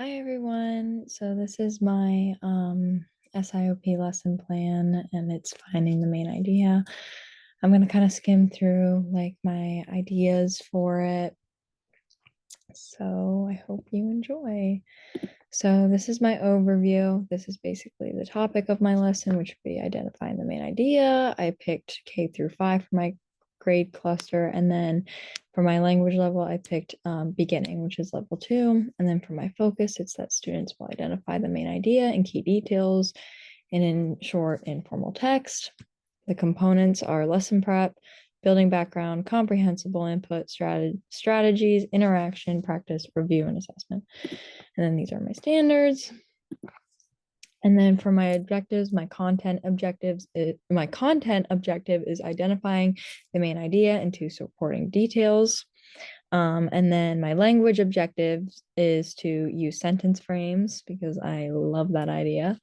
Hi everyone. So this is my SIOP lesson plan and it's finding the main idea. I'm going to kind of skim through like my ideas for it. So I hope you enjoy. So this is my overview. This is basically the topic of my lesson, which would be identifying the main idea. I picked K through 5 for my grade cluster. And then for my language level, I picked beginning, which is level 2. And then for my focus, it's that students will identify the main idea and key details and in short, informal text. The components are lesson prep, building background, comprehensible input, strategies, interaction, practice, review, and assessment. And then these are my standards. And then for my objectives, my content objective is identifying the main idea and 2 supporting details. And then my language objective is to use sentence frames because I love that idea.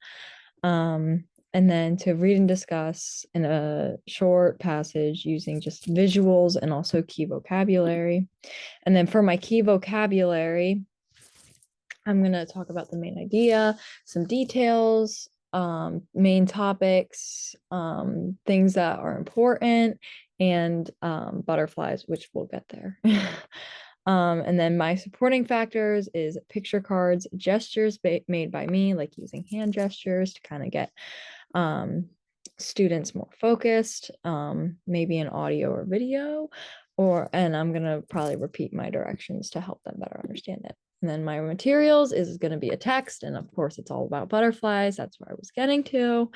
And then to read and discuss in a short passage using just visuals and also key vocabulary. And then for my key vocabulary, I'm going to talk about the main idea, some details, main topics, things that are important, and butterflies, which we'll get there. And then my supporting factors is picture cards, gestures made by me, like using hand gestures to kind of get students more focused, maybe an audio or video, and I'm going to probably repeat my directions to help them better understand it. And then my materials is going to be a text. And of course, it's all about butterflies. That's where I was getting to.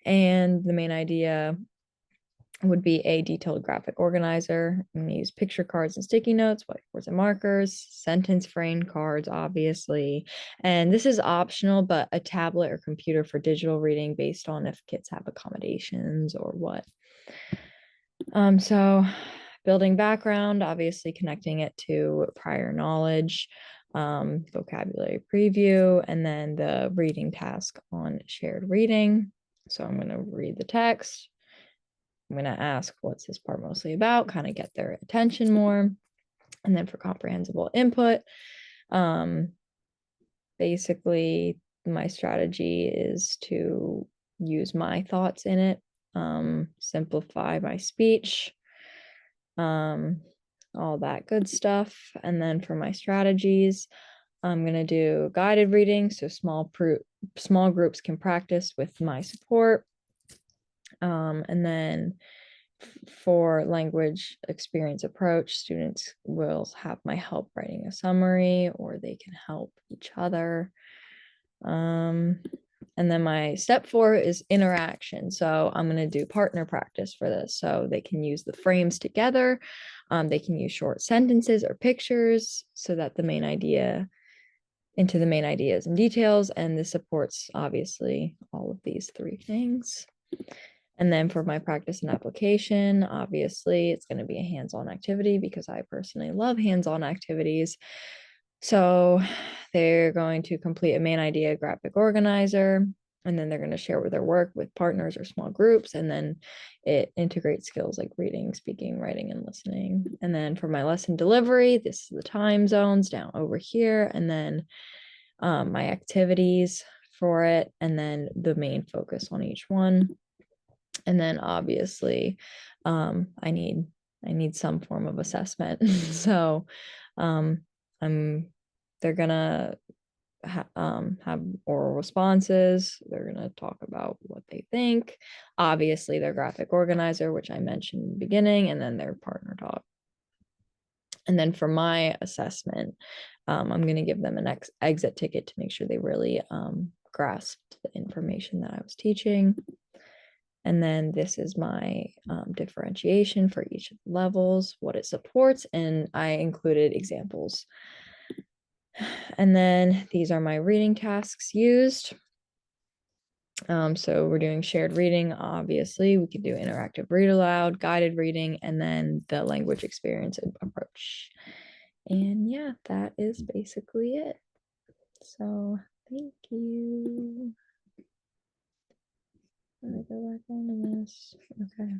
And the main idea would be a detailed graphic organizer. I'm going to use picture cards and sticky notes, whiteboards and markers, sentence frame cards, obviously. And this is optional, but a tablet or computer for digital reading based on if kids have accommodations or what. So building background, obviously connecting it to prior knowledge, vocabulary preview, and then the reading task on shared reading. So I'm going to read the text. I'm going to ask what's this part mostly about, kind of get their attention more. And then for comprehensible input, basically my strategy is to use my thoughts in it, simplify my speech, all that good stuff. And then for my strategies, I'm going to do guided reading so small groups can practice with my support. And then for language experience approach, students will have my help writing a summary or they can help each other. And then my step 4 is interaction. So I'm going to do partner practice for this. So they can use the frames together. They can use short sentences or pictures so that the main idea into the main ideas and details. And this supports obviously all of these 3 things. And then for my practice and application, obviously it's going to be a hands-on activity because I personally love hands-on activities. So they're going to complete a main idea graphic organizer, and then they're going to share their work with partners or small groups. And then it integrates skills like reading, speaking, writing, and listening. And then for my lesson delivery, this is the time zones down over here. And then my activities for it, and then the main focus on each one. And then obviously I need some form of assessment. So they're gonna have oral responses. They're gonna talk about what they think, obviously their graphic organizer, which I mentioned in the beginning, and then their partner talk. And then for my assessment, I'm going to give them an exit ticket to make sure they really grasped the information that I was teaching. And then this is my differentiation for each of the levels, what it supports, and I included examples. And then these are my reading tasks used. So we're doing shared reading, obviously. We could do interactive read aloud, guided reading, and then the language experience approach. And yeah, that is basically it. So thank you. Let me go back on to this. Okay.